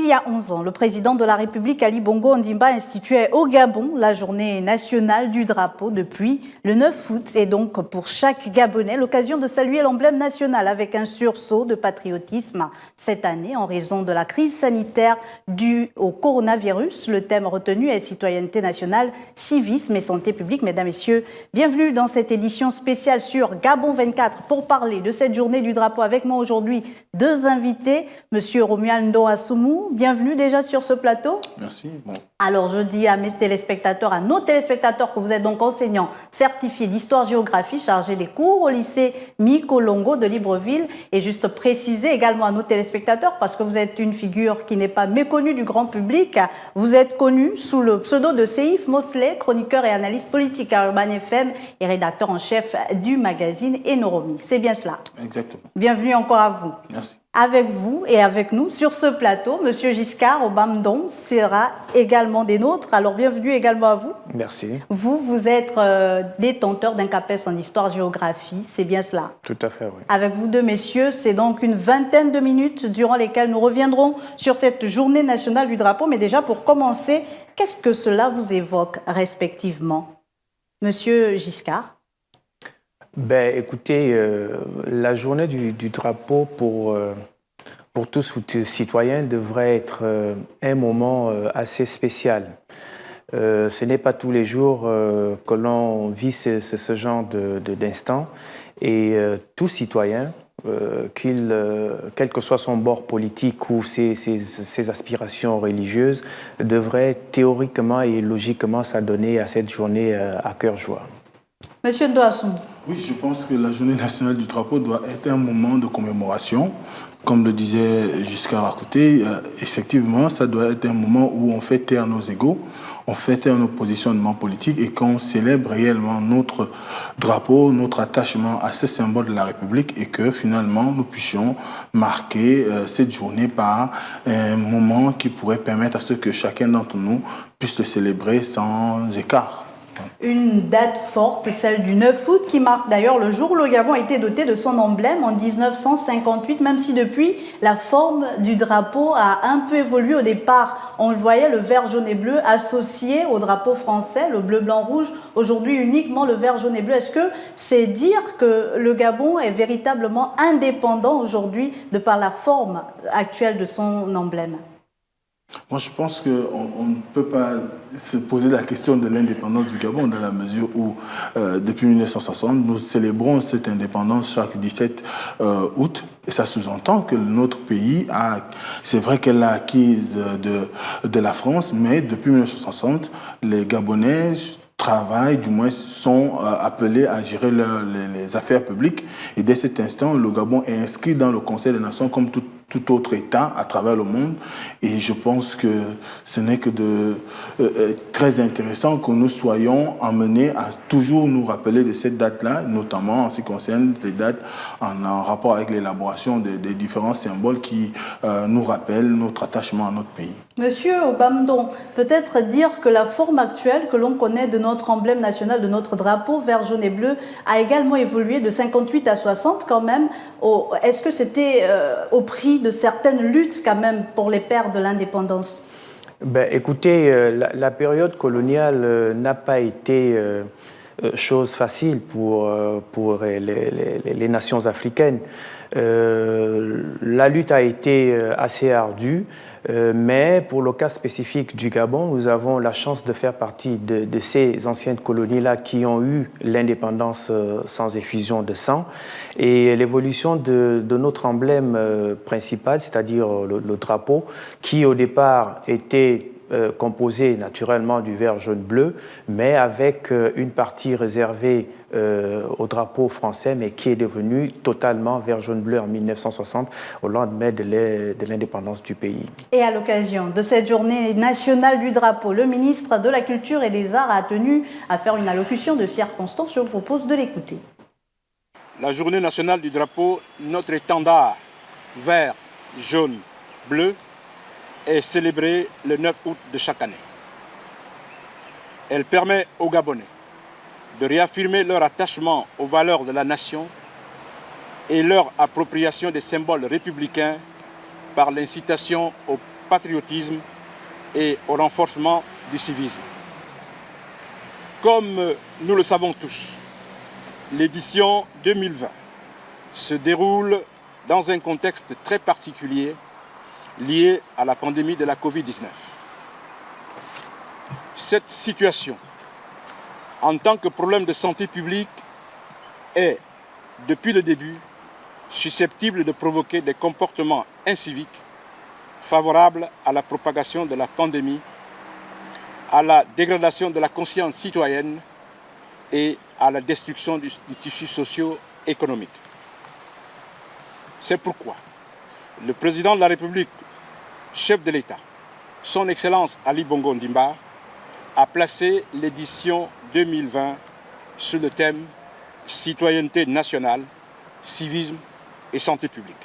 Il y a 11 ans, le président de la République, Ali Bongo Ondimba, instituait au Gabon la journée nationale du drapeau. Depuis le 9 août, et donc pour chaque Gabonais, l'occasion de saluer l'emblème national avec un sursaut de patriotisme. Cette année, en raison de la crise sanitaire due au coronavirus, le thème retenu est citoyenneté nationale, civisme et santé publique. Mesdames, Messieurs, bienvenue dans cette édition spéciale sur Gabon 24 pour parler de cette journée du drapeau. Avec moi aujourd'hui, deux invités, Monsieur Romuald Ndoassoumou. Bienvenue déjà sur ce plateau. Merci. Bon. Alors je dis à mes téléspectateurs, à nos téléspectateurs que vous êtes donc enseignant certifié d'histoire-géographie, chargé des cours au lycée Mikolongo de Libreville. Et juste préciser également à nos téléspectateurs, parce que vous êtes une figure qui n'est pas méconnue du grand public, vous êtes connu sous le pseudo de Seif Mosley, chroniqueur et analyste politique à Urban FM et rédacteur en chef du magazine Enoromi. C'est bien cela. Exactement. Bienvenue encore à vous. Merci. Avec vous et avec nous sur ce plateau, Monsieur Giscard Obamdon sera également des nôtres. Alors bienvenue également à vous. Merci. Vous êtes détenteur d'un CAPES en histoire-géographie, c'est bien cela? Tout à fait, oui. Avec vous deux messieurs, c'est donc une vingtaine de minutes durant lesquelles nous reviendrons sur cette journée nationale du drapeau. Mais déjà pour commencer, qu'est-ce que cela vous évoque respectivement? Monsieur Giscard. Ben, écoutez, la journée du drapeau pour tous citoyens devrait être un moment assez spécial. Ce n'est pas tous les jours que l'on vit ce genre d'instant. Et tout citoyen, quel que soit son bord politique ou ses aspirations religieuses, devrait théoriquement et logiquement s'adonner à cette journée à cœur joie. Monsieur Ndoassoumou. Oui, je pense que la journée nationale du drapeau doit être un moment de commémoration. Comme le disait Giscard à côté, effectivement, ça doit être un moment où on fait taire nos égos, on fait taire nos positionnements politiques et qu'on célèbre réellement notre drapeau, notre attachement à ces symboles de la République et que finalement nous puissions marquer cette journée par un moment qui pourrait permettre à ce que chacun d'entre nous puisse le célébrer sans écart. Une date forte, celle du 9 août, qui marque d'ailleurs le jour où le Gabon a été doté de son emblème en 1958, même si depuis, la forme du drapeau a un peu évolué. Au départ, on le voyait, le vert, jaune et bleu associé au drapeau français, le bleu, blanc, rouge. Aujourd'hui, uniquement le vert, jaune et bleu. Est-ce que c'est dire que le Gabon est véritablement indépendant aujourd'hui de par la forme actuelle de son emblème? Moi, je pense qu'on ne peut pas se poser la question de l'indépendance du Gabon dans la mesure où, depuis 1960, nous célébrons cette indépendance chaque 17 août. Et ça sous-entend que notre pays c'est vrai qu'elle l'a acquise de la France, mais depuis 1960, les Gabonais travaillent, du moins sont appelés à gérer les affaires publiques. Et dès cet instant, le Gabon est inscrit dans le Conseil des Nations comme tout autre État à travers le monde. Et je pense que ce n'est que très intéressant que nous soyons amenés à toujours nous rappeler de cette date-là, notamment en ce qui concerne les dates en rapport avec l'élaboration des différents symboles qui nous rappellent notre attachement à notre pays. Monsieur Obamdon, peut-être dire que la forme actuelle que l'on connaît de notre emblème national, de notre drapeau vert, jaune et bleu, a également évolué de 58 à 60 quand même. Est-ce que c'était au prix de certaines luttes quand même pour les pères de l'indépendance? Ben, écoutez, la période coloniale n'a pas été chose facile pour les nations africaines. La lutte a été assez ardue, mais pour le cas spécifique du Gabon, nous avons la chance de faire partie de ces anciennes colonies-là qui ont eu l'indépendance sans effusion de sang. Et l'évolution de notre emblème principal, c'est-à-dire le drapeau, qui au départ était composé naturellement du vert, jaune, bleu, mais avec une partie réservée au drapeau français, mais qui est devenu totalement vert, jaune, bleu en 1960, au lendemain de l'indépendance du pays. Et à l'occasion de cette journée nationale du drapeau, le ministre de la Culture et des Arts a tenu à faire une allocution de circonstance. Je vous propose de l'écouter. La journée nationale du drapeau, notre étendard vert, jaune, bleu, est célébrée le 9 août de chaque année. Elle permet aux Gabonais de réaffirmer leur attachement aux valeurs de la nation et leur appropriation des symboles républicains par l'incitation au patriotisme et au renforcement du civisme. Comme nous le savons tous, l'édition 2020 se déroule dans un contexte très particulier lié à la pandémie de la Covid-19. Cette situation, en tant que problème de santé publique, est, depuis le début, susceptible de provoquer des comportements inciviques favorables à la propagation de la pandémie, à la dégradation de la conscience citoyenne et à la destruction du tissu socio-économique. C'est pourquoi le président de la République, chef de l'État, son Excellence Ali Bongo Ondimba, a placé l'édition 2020 sous le thème « Citoyenneté nationale, civisme et santé publique ».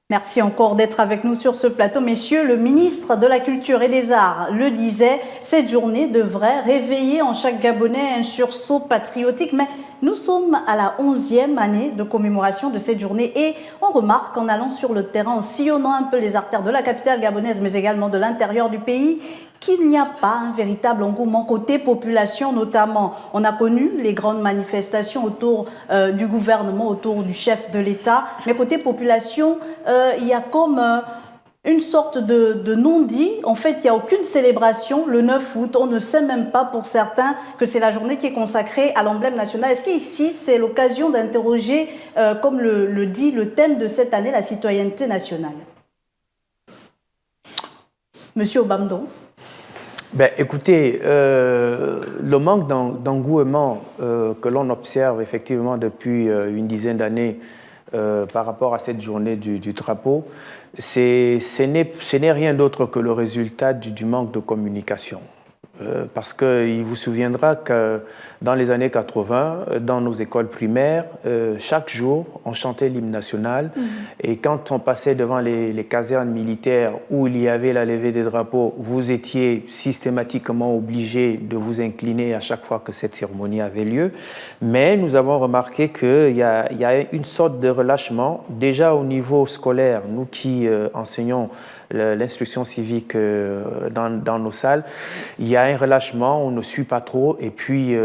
Merci encore d'être avec nous sur ce plateau. Messieurs, le ministre de la Culture et des Arts le disait, cette journée devrait réveiller en chaque Gabonais un sursaut patriotique. Mais nous sommes à la 11e année de commémoration de cette journée et on remarque en allant sur le terrain, en sillonnant un peu les artères de la capitale gabonaise, mais également de l'intérieur du pays, qu'il n'y a pas un véritable engouement côté population notamment. On a connu les grandes manifestations autour du gouvernement, autour du chef de l'État, mais côté population, il y a comme une sorte de non-dit. En fait, il n'y a aucune célébration le 9 août. On ne sait même pas pour certains que c'est la journée qui est consacrée à l'emblème national. Est-ce qu'ici, c'est l'occasion d'interroger, comme le dit le thème de cette année, la citoyenneté nationale? Monsieur Obamdo. Ben, écoutez, le manque d'engouement que l'on observe effectivement depuis une dizaine d'années par rapport à cette journée du drapeau, ce n'est rien d'autre que le résultat du manque de communication. Parce qu'il vous souviendra que dans les années 80, dans nos écoles primaires, chaque jour, on chantait l'hymne national. Et quand on passait devant les casernes militaires où il y avait la levée des drapeaux, vous étiez systématiquement obligé de vous incliner à chaque fois que cette cérémonie avait lieu. Mais nous avons remarqué qu'il y a une sorte de relâchement, déjà au niveau scolaire, nous qui enseignons l'instruction civique dans nos salles, il y a un relâchement, on ne suit pas trop, et puis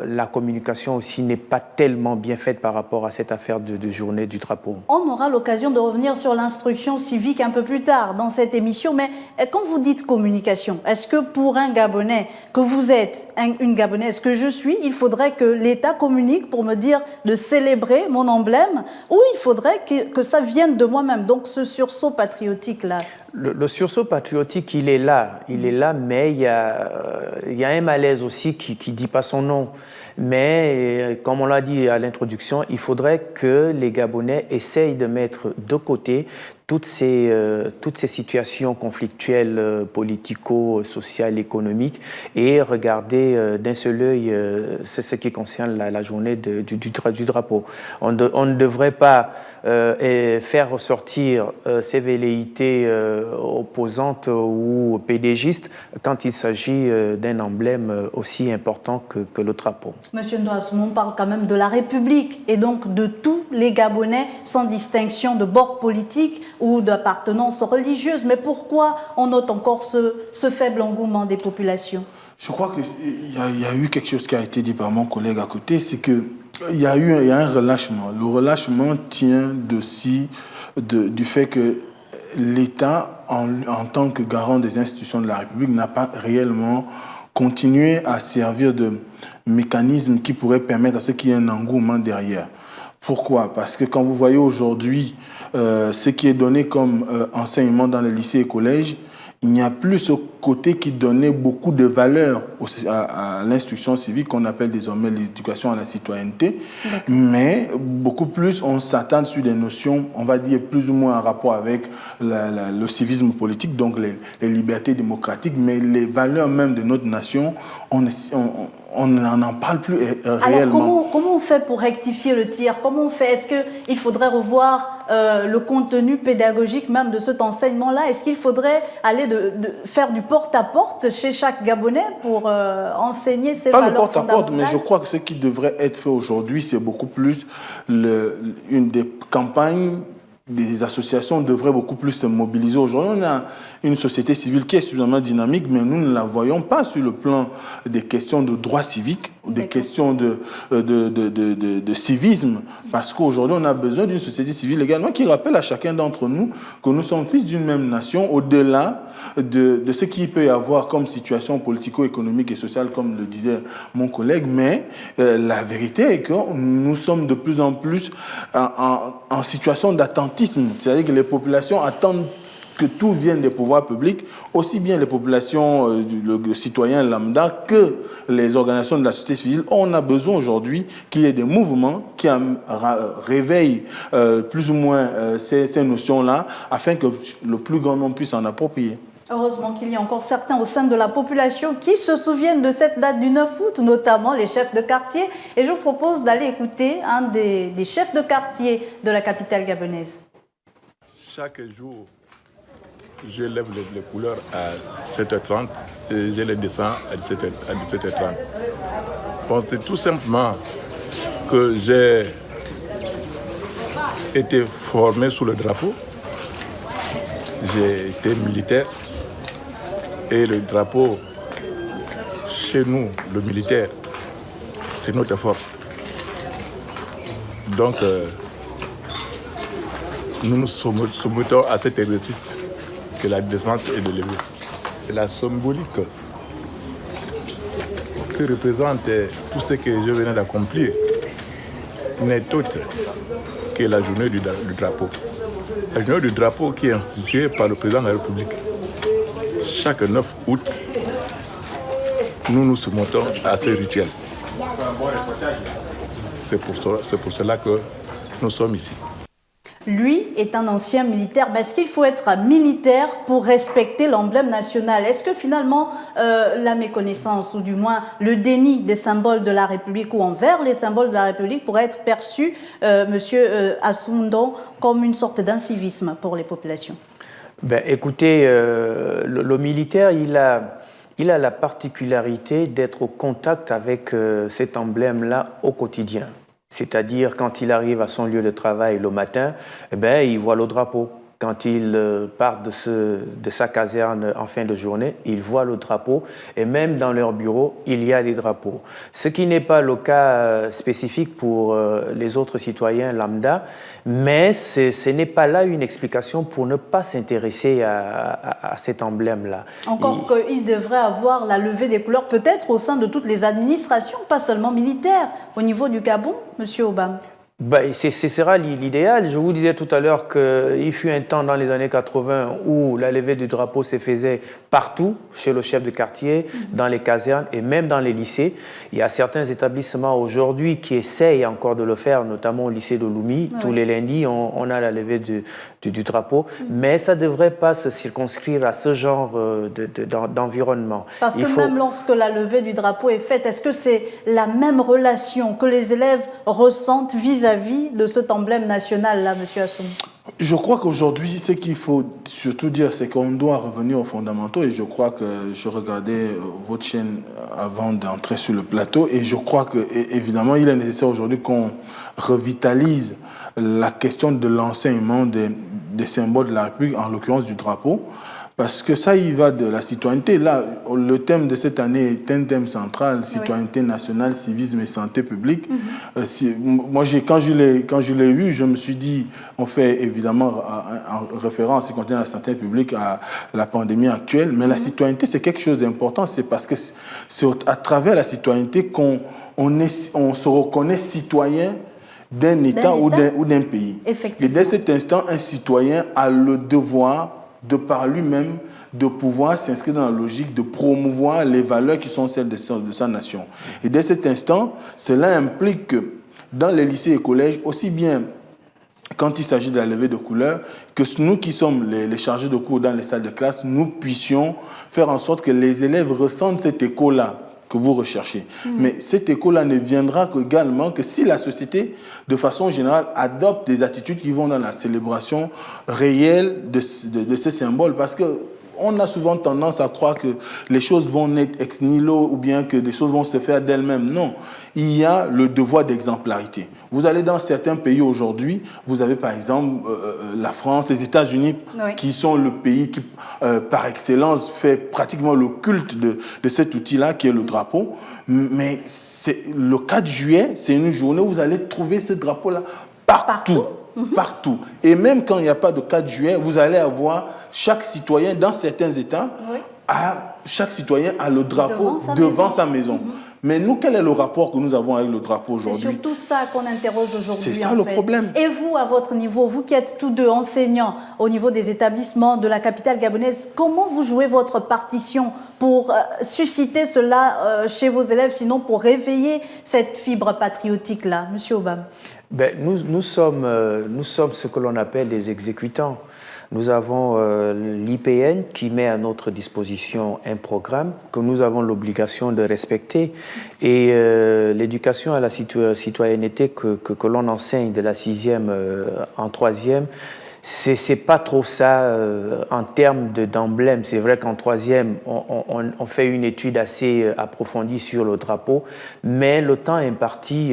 la communication aussi n'est pas tellement bien faite par rapport à cette affaire de journée du drapeau. On aura l'occasion de revenir sur l'instruction civique un peu plus tard dans cette émission, mais quand vous dites communication, est-ce que pour un Gabonais, que vous êtes une Gabonaise, que je suis, il faudrait que l'État communique pour me dire de célébrer mon emblème, ou il faudrait que ça vienne de moi-même, donc ce sursaut patriotique-là? Le sursaut patriotique, il est là, mais il y a un malaise aussi qui ne dit pas son nom. Mais, comme on l'a dit à l'introduction, il faudrait que les Gabonais essayent de mettre de côté toutes ces situations conflictuelles politico-sociales, économiques, et regarder d'un seul œil ce qui concerne la journée du drapeau. On ne devrait pas faire ressortir ces velléités opposantes ou pédégistes quand il s'agit d'un emblème aussi important que le drapeau. Monsieur Ndoas, on parle quand même de la République et donc de tous les Gabonais sans distinction de bord politique ou d'appartenance religieuse. Mais pourquoi on note encore ce faible engouement des populations? Je crois qu'il y a eu quelque chose qui a été dit par mon collègue à côté, c'est qu'il y a un relâchement. Le relâchement tient du fait que l'État, en tant que garant des institutions de la République, n'a pas réellement continué à servir de mécanisme qui pourrait permettre à ce qu'il y ait un engouement derrière. Pourquoi? Parce que quand vous voyez aujourd'hui ce qui est donné comme enseignement dans les lycées et collèges, il n'y a plus ce côté qui donnait beaucoup de valeur à l'instruction civique qu'on appelle désormais l'éducation à la citoyenneté, mais beaucoup plus on s'attend sur des notions, on va dire plus ou moins en rapport avec le civisme politique, donc les libertés démocratiques, mais les valeurs même de notre nation, on n'en parle plus réellement. Alors comment on fait pour rectifier le tir? Comment on fait? Est-ce qu'il faudrait revoir le contenu pédagogique même de cet enseignement-là? Est-ce qu'il faudrait aller faire du porte-à-porte chez chaque Gabonais pour enseigner ces valeurs fondamentales? Pas le porte-à-porte, mais je crois que ce qui devrait être fait aujourd'hui, c'est beaucoup plus une des campagnes des associations devraient beaucoup plus se mobiliser. Aujourd'hui, on a une société civile qui est suffisamment dynamique, mais nous ne la voyons pas sur le plan des questions de droits civiques, des questions de civisme, parce qu'aujourd'hui, on a besoin d'une société civile également qui rappelle à chacun d'entre nous que nous sommes fils d'une même nation, au-delà de ce qu'il peut y avoir comme situation politico-économique et sociale, comme le disait mon collègue, mais la vérité est que nous sommes de plus en plus en situation d'attentisme, c'est-à-dire que les populations attendent que tout vienne des pouvoirs publics, aussi bien les populations, le citoyen lambda que les organisations de la société civile. On a besoin aujourd'hui qu'il y ait des mouvements qui réveillent plus ou moins ces notions-là afin que le plus grand nombre puisse s'en approprier. Heureusement qu'il y a encore certains au sein de la population qui se souviennent de cette date du 9 août, notamment les chefs de quartier. Et je vous propose d'aller écouter un des chefs de quartier de la capitale gabonaise. Chaque jour, je lève les couleurs à 7h30 et je les descends à 17h30. Bon, c'est tout simplement que j'ai été formé sous le drapeau. J'ai été militaire et le drapeau, chez nous, le militaire, c'est notre force. Donc, nous nous soumettons à cet exercice que la descente et de lever. La symbolique que représente tout ce que je venais d'accomplir n'est autre que la journée du drapeau. La journée du drapeau qui est instituée par le président de la République. Chaque 9 août, nous nous soumettons à ce rituel. C'est pour cela que nous sommes ici. Lui est un ancien militaire. Mais est-ce qu'il faut être militaire pour respecter l'emblème national? Est-ce que finalement la méconnaissance ou du moins le déni des symboles de la République ou envers les symboles de la République pourrait être perçu, Monsieur Assoundon, comme une sorte d'incivisme pour les populations? Ben, écoutez, le militaire, il a la particularité d'être au contact avec cet emblème-là au quotidien. C'est-à-dire, quand il arrive à son lieu de travail le matin, eh ben, il voit le drapeau. Quand il part de sa caserne en fin de journée, il voit le drapeau. Et même dans leur bureau, il y a des drapeaux. Ce qui n'est pas le cas spécifique pour les autres citoyens lambda, mais ce n'est pas là une explication pour ne pas s'intéresser à cet emblème-là. Encore qu'il devrait avoir la levée des couleurs, peut-être au sein de toutes les administrations, pas seulement militaires, au niveau du Gabon, Monsieur Obam. Ben, ce sera l'idéal. Je vous disais tout à l'heure qu'il fut un temps dans les années 80 où la levée du drapeau se faisait partout, chez le chef de quartier, dans les casernes et même dans les lycées. Il y a certains établissements aujourd'hui qui essayent encore de le faire, notamment au lycée de Lumi. Oui. Tous les lundis, on a la levée du drapeau, mais ça ne devrait pas se circonscrire à ce genre d'environnement. Parce que même lorsque la levée du drapeau est faite, est-ce que c'est la même relation que les élèves ressentent vis-à-vis de cet emblème national-là, M. Assoum? Je crois qu'aujourd'hui, ce qu'il faut surtout dire, c'est qu'on doit revenir aux fondamentaux. Et je crois que je regardais votre chaîne avant d'entrer sur le plateau. Et je crois qu'évidemment, il est nécessaire aujourd'hui qu'on revitalise la question de l'enseignement des symboles de la République, en l'occurrence du drapeau. Parce que ça, il va de la citoyenneté. Là, le thème de cette année est un thème central, citoyenneté nationale, civisme et santé publique. Moi, quand je l'ai eu, je me suis dit, on fait évidemment en référence, en ce qui concerne la santé publique, à la pandémie actuelle, mais la citoyenneté, c'est quelque chose d'important. C'est parce que c'est à travers la citoyenneté qu'on se reconnaît citoyen d'un État ou d'un pays. Et dès cet instant, un citoyen a le devoir, de par lui-même, de pouvoir s'inscrire dans la logique de promouvoir les valeurs qui sont celles de sa nation. Et dès cet instant, cela implique que dans les lycées et collèges, aussi bien quand il s'agit de la levée de couleurs, que nous qui sommes les chargés de cours dans les salles de classe, nous puissions faire en sorte que les élèves ressentent cet écho-là que vous recherchez. Mais cet écho-là ne viendra également que si la société, de façon générale, adopte des attitudes qui vont dans la célébration réelle de ces symboles. Parce que on a souvent tendance à croire que les choses vont naître ex nihilo ou bien que des choses vont se faire d'elles-mêmes. Non, il y a le devoir d'exemplarité. Vous allez dans certains pays aujourd'hui, vous avez par exemple la France, les États-Unis, oui, qui sont le pays qui, par excellence, fait pratiquement le culte de cet outil-là, qui est le drapeau. Mais le 4 juillet, c'est une journée où vous allez trouver ce drapeau-là partout. Partout. Et même quand il n'y a pas de 4 juillet, vous allez avoir chaque citoyen dans certains États, oui, chaque citoyen a le drapeau devant sa maison. Mais nous, quel est le rapport que nous avons avec le drapeau aujourd'hui? C'est surtout ça qu'on interroge aujourd'hui. C'est ça le problème. Et vous, à votre niveau, vous qui êtes tous deux enseignants au niveau des établissements de la capitale gabonaise, comment vous jouez votre partition pour susciter cela chez vos élèves, sinon pour réveiller cette fibre patriotique-là? Monsieur Obam. Ben, nous sommes ce que l'on appelle les exécutants. Nous avons l'IPN qui met à notre disposition un programme que nous avons l'obligation de respecter. Et l'éducation à la citoyenneté que l'on enseigne de la 6e en 3e, c'est pas trop ça en termes d'emblème. C'est vrai qu'en 3e, on fait une étude assez approfondie sur le drapeau, mais le temps imparti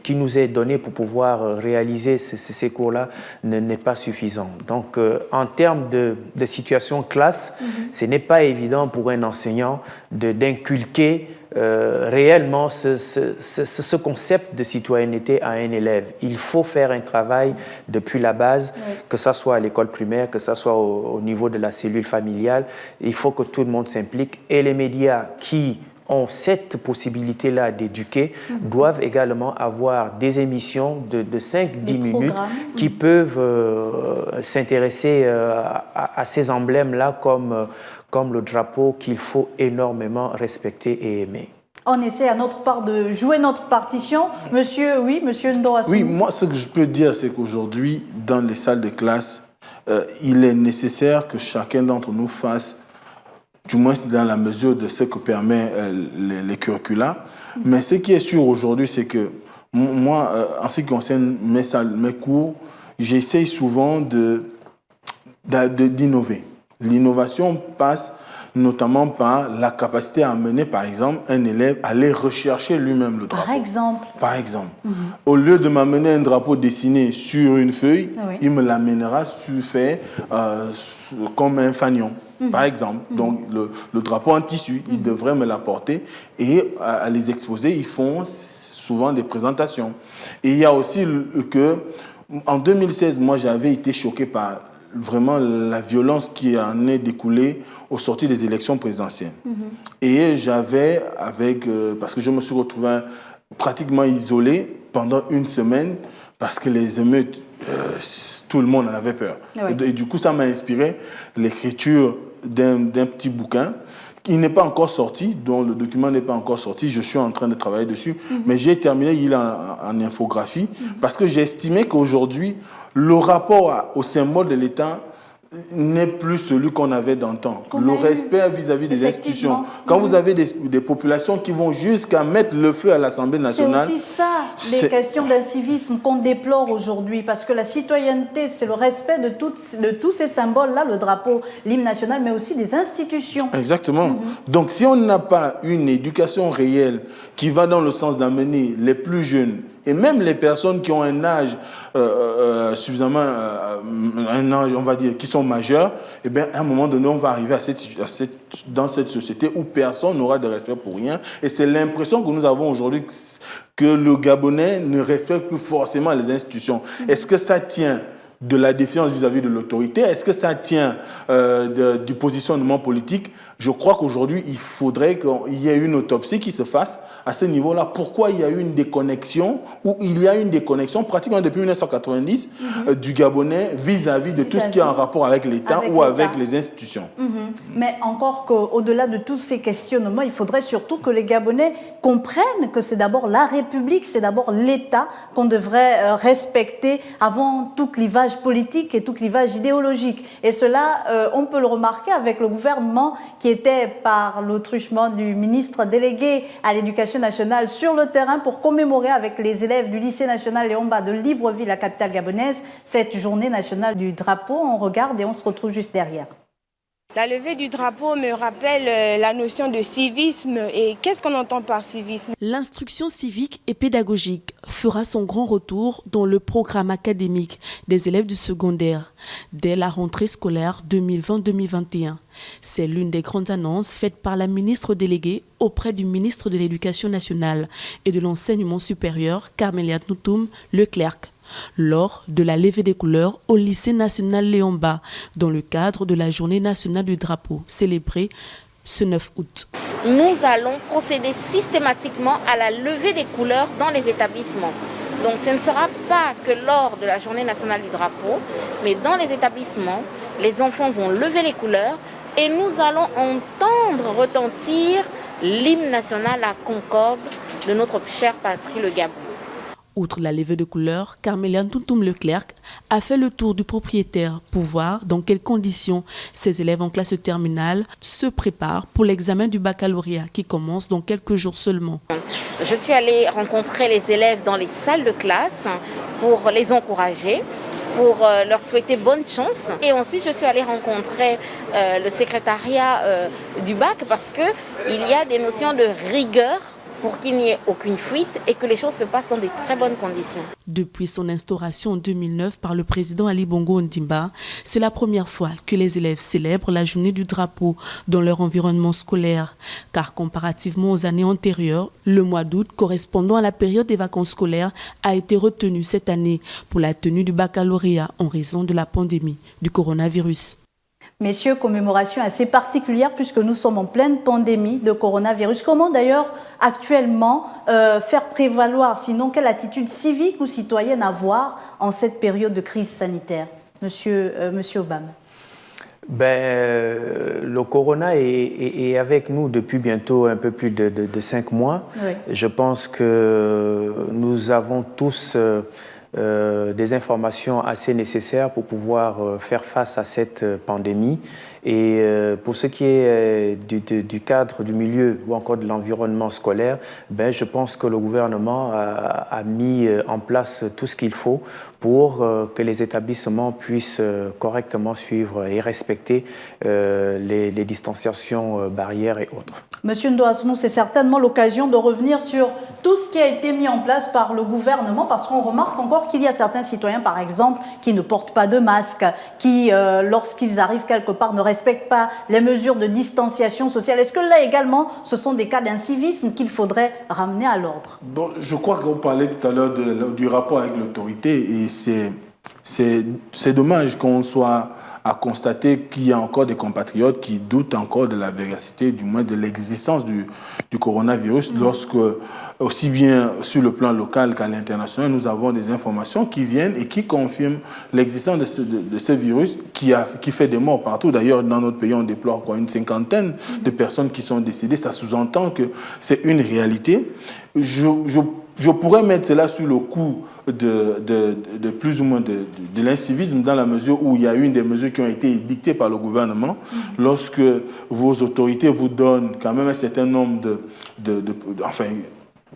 qui nous est donné pour pouvoir réaliser ces cours-là n'est pas suffisant. Donc, en termes de situation classe, ce n'est pas évident pour un enseignant d'inculquer réellement ce concept de citoyenneté à un élève. Il faut faire un travail depuis la base, que ce soit à l'école primaire, que ce soit au niveau de la cellule familiale. Il faut que tout le monde s'implique et les médias qui ont cette possibilité-là d'éduquer doivent également avoir des émissions de 5-10 minutes qui peuvent s'intéresser à ces emblèmes-là comme le drapeau qu'il faut énormément respecter et aimer. On essaie à notre part de jouer notre partition. Monsieur Ndoassou. Oui, moi, ce que je peux dire, c'est qu'aujourd'hui, dans les salles de classe, il est nécessaire que chacun d'entre nous fasse, du moins dans la mesure de ce que permet les curricula. Mais ce qui est sûr aujourd'hui, c'est que moi, en ce qui concerne mes cours, j'essaye souvent d'innover. L'innovation passe notamment par la capacité à amener, par exemple, un élève à aller rechercher lui-même le drapeau. Par exemple. Au lieu de m'amener un drapeau dessiné sur une feuille, il me l'amènera fait comme un fanion, par exemple. Donc, le drapeau en tissu, il devrait me l'apporter et à les exposer, ils font souvent des présentations. Et il y a aussi que, en 2016, moi, j'avais été choqué par vraiment la violence qui en est découlée au sortir des élections présidentielles. Et j'avais, parce que je me suis retrouvé pratiquement isolé pendant une semaine, parce que les émeutes, tout le monde en avait peur. Et du coup, ça m'a inspiré l'écriture d'un petit bouquin qui n'est pas encore sorti, dont le document n'est pas encore sorti. Je suis en train de travailler dessus, mais j'ai terminé, il est en infographie, parce que j'ai estimé qu'aujourd'hui, le rapport au symbole de l'État n'est plus celui qu'on avait d'antan. Le respect vis-à-vis des institutions. Quand vous avez des populations qui vont jusqu'à mettre le feu à l'Assemblée nationale... C'est aussi ça, les questions d'incivisme qu'on déplore aujourd'hui, parce que la citoyenneté, c'est le respect de tous ces symboles-là, le drapeau, l'hymne national, mais aussi des institutions. Exactement. Donc si on n'a pas une éducation réelle qui va dans le sens d'amener les plus jeunes, et même les personnes qui ont un âge suffisamment, un âge, on va dire, qui sont majeurs, eh bien, à un moment donné, on va arriver dans cette société où personne n'aura de respect pour rien. Et c'est l'impression que nous avons aujourd'hui que le Gabonais ne respecte plus forcément les institutions. Est-ce que ça tient de la défiance vis-à-vis de l'autorité? Est-ce que ça tient du positionnement politique? Je crois qu'aujourd'hui, il faudrait qu'il y ait une autopsie qui se fasse à ce niveau-là. Pourquoi il y a eu une déconnexion, ou il y a une déconnexion pratiquement depuis 1990 du Gabonais vis-à-vis de tout ce qui est en rapport avec l'État ou avec les institutions. Mais encore qu'au-delà de tous ces questionnements, il faudrait surtout que les Gabonais comprennent que c'est d'abord la République, c'est d'abord l'État qu'on devrait respecter avant tout clivage politique et tout clivage idéologique. Et cela, on peut le remarquer avec le gouvernement qui était par l'autruchement du ministre délégué à l'éducation nationale sur le terrain pour commémorer avec les élèves du lycée national Léon Mba de Libreville, la capitale gabonaise, cette journée nationale du drapeau. On regarde et on se retrouve juste derrière. La levée du drapeau me rappelle la notion de civisme. Et qu'est-ce qu'on entend par civisme? L'instruction civique et pédagogique fera son grand retour dans le programme académique des élèves du secondaire dès la rentrée scolaire 2020-2021. C'est l'une des grandes annonces faites par la ministre déléguée auprès du ministre de l'Éducation nationale et de l'Enseignement supérieur, Carmélia Ntoutoum Leclerc, lors de la levée des couleurs au lycée national Léon Mba, dans le cadre de la journée nationale du drapeau, célébrée ce 9 août. Nous allons procéder systématiquement à la levée des couleurs dans les établissements. Donc ce ne sera pas que lors de la journée nationale du drapeau, mais dans les établissements, les enfants vont lever les couleurs et nous allons entendre retentir l'hymne national à Concorde de notre chère patrie, le Gabon. Outre la levée de couleurs, Carmélia Ntoutoum Leclerc a fait le tour du propriétaire pour voir dans quelles conditions ses élèves en classe terminale se préparent pour l'examen du baccalauréat qui commence dans quelques jours seulement. Je suis allée rencontrer les élèves dans les salles de classe pour les encourager, pour leur souhaiter bonne chance. Et ensuite, je suis allée rencontrer le secrétariat du bac parce qu'il y a des notions de rigueur pour qu'il n'y ait aucune fuite et que les choses se passent dans de très bonnes conditions. Depuis son instauration en 2009 par le président Ali Bongo Ondimba, c'est la première fois que les élèves célèbrent la journée du drapeau dans leur environnement scolaire. Car comparativement aux années antérieures, le mois d'août correspondant à la période des vacances scolaires a été retenu cette année pour la tenue du baccalauréat en raison de la pandémie du coronavirus. Messieurs, commémoration assez particulière puisque nous sommes en pleine pandémie de coronavirus. Comment d'ailleurs actuellement faire prévaloir, sinon quelle attitude civique ou citoyenne avoir en cette période de crise sanitaire? Monsieur Obam. Le corona est avec nous depuis bientôt un peu plus de 5 mois. Oui. Je pense que nous avons tous des informations assez nécessaires pour pouvoir faire face à cette pandémie. Et pour ce qui est du cadre, du milieu ou encore de l'environnement scolaire, je pense que le gouvernement a mis en place tout ce qu'il faut pour que les établissements puissent correctement suivre et respecter les distanciations barrières et autres. Monsieur Ndoasmou, c'est certainement l'occasion de revenir sur tout ce qui a été mis en place par le gouvernement, parce qu'on remarque encore qu'il y a certains citoyens, par exemple, qui ne portent pas de masque, qui, lorsqu'ils arrivent quelque part, ne respectent pas les mesures de distanciation sociale. Est-ce que là également, ce sont des cas d'incivisme qu'il faudrait ramener à l'ordre? Bon, je crois qu'on parlait tout à l'heure du rapport avec l'autorité, et c'est dommage qu'on soit à constater qu'il y a encore des compatriotes qui doutent encore de la véracité, du moins de l'existence du coronavirus, lorsque, aussi bien sur le plan local qu'à l'international, nous avons des informations qui viennent et qui confirment l'existence de ce virus qui fait des morts partout. D'ailleurs, dans notre pays, on déplore une 50aine de personnes qui sont décédées. Ça sous-entend que c'est une réalité. Je pourrais mettre cela sur le coup de plus ou moins de l'incivisme, dans la mesure où il y a une des mesures qui ont été édictées par le gouvernement. Lorsque vos autorités vous donnent quand même un certain nombre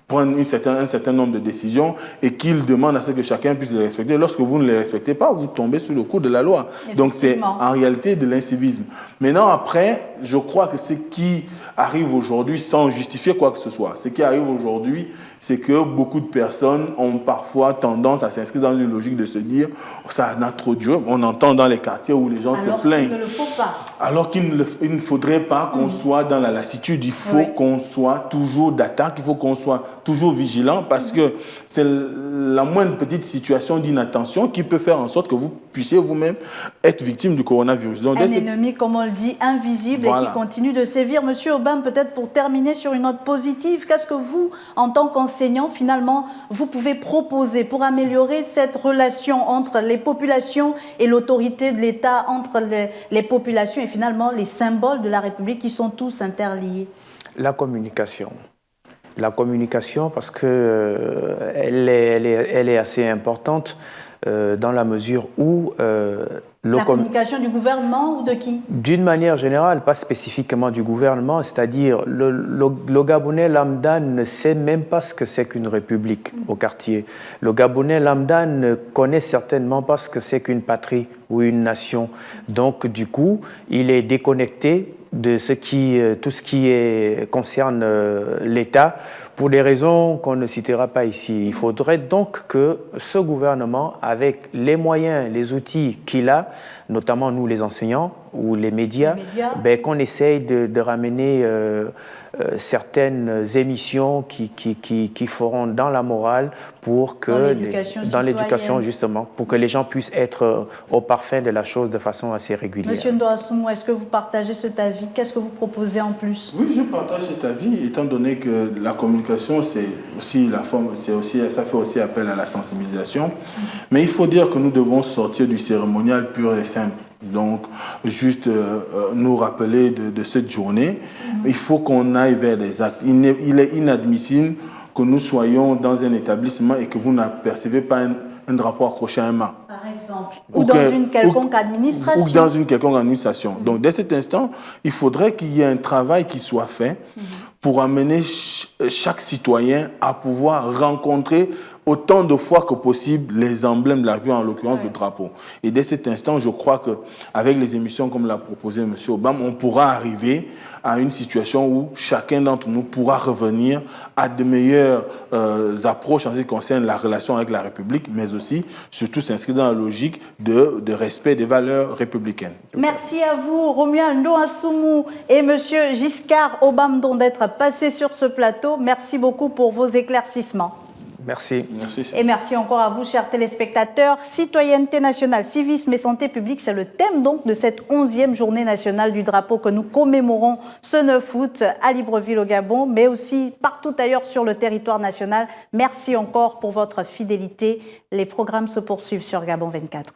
prendre un certain nombre de décisions et qu'ils demandent à ce que chacun puisse les respecter. Lorsque vous ne les respectez pas, vous tombez sous le coup de la loi. Donc c'est en réalité de l'incivisme. Maintenant, après, je crois que ce qui arrive aujourd'hui, sans justifier quoi que ce soit, ce qui arrive aujourd'hui, c'est que beaucoup de personnes ont parfois tendance à s'inscrire dans une logique de se dire « ça n'a trop duré ». On entend dans les quartiers où les gens se plaignent. Alors qu'il ne le faut pas. Alors qu'il ne faudrait pas qu'on soit dans la lassitude. Il faut qu'on soit toujours d'attaque, il faut qu'on soit toujours vigilant, parce que c'est la moindre petite situation d'inattention qui peut faire en sorte que vous puissiez vous-même être victime du coronavirus. Donc, un ennemi, comme on le dit, invisible, et qui continue de sévir. Monsieur Obam, peut-être pour terminer sur une note positive, qu'est-ce que vous, en tant qu'enseignant, finalement, vous pouvez proposer pour améliorer cette relation entre les populations et l'autorité de l'État, entre les populations et finalement les symboles de la République qui sont tous interliés? La communication. La communication, parce qu'elle est assez importante dans la mesure où La communication du gouvernement ou de qui? D'une manière générale, pas spécifiquement du gouvernement, c'est-à-dire le Gabonais lambda ne sait même pas ce que c'est qu'une république au quartier. Le Gabonais lambda ne connaît certainement pas ce que c'est qu'une patrie ou une nation. Donc du coup, il est déconnecté de tout ce qui concerne l'État pour des raisons qu'on ne citera pas ici. Il faudrait donc que ce gouvernement, avec les moyens, les outils qu'il a, notamment nous les enseignants ou les médias, qu'on essaye de ramener certaines émissions qui feront dans la morale pour que dans l'éducation justement, pour que les gens puissent être au parfum de la chose de façon assez régulière. Monsieur Ndoassoumou, est-ce que vous partagez cet avis? Qu'est-ce que vous proposez en plus? Oui, je partage cet avis, étant donné que la communication, c'est aussi la forme, ça fait aussi appel à la sensibilisation. Mais il faut dire que nous devons sortir du cérémonial pur et simple. Donc, juste nous rappeler de cette journée. Il faut qu'on aille vers des actes. Il est inadmissible que nous soyons dans un établissement et que vous n'apercevez pas un drapeau accroché à un mât. Par exemple. Ou dans une quelconque administration. Ou dans une quelconque administration. Donc, dès cet instant, il faudrait qu'il y ait un travail qui soit fait pour amener chaque citoyen à pouvoir rencontrer autant de fois que possible les emblèmes de la République, en l'occurrence le drapeau. Et dès cet instant, je crois qu'avec les émissions comme l'a proposé M. Obama, on pourra arriver à une situation où chacun d'entre nous pourra revenir à de meilleures approches en ce qui concerne la relation avec la République, mais aussi, surtout, s'inscrire dans la logique de respect des valeurs républicaines. Merci à vous, Romuald Ndoassoumou et M. Giscard Obamdon, d'être passés sur ce plateau. Merci beaucoup pour vos éclaircissements. Merci. Merci. Et merci encore à vous, chers téléspectateurs. Citoyenneté nationale, civisme et santé publique, c'est le thème donc de cette 11e journée nationale du drapeau que nous commémorons ce 9 août à Libreville au Gabon, mais aussi partout ailleurs sur le territoire national. Merci encore pour votre fidélité. Les programmes se poursuivent sur Gabon 24.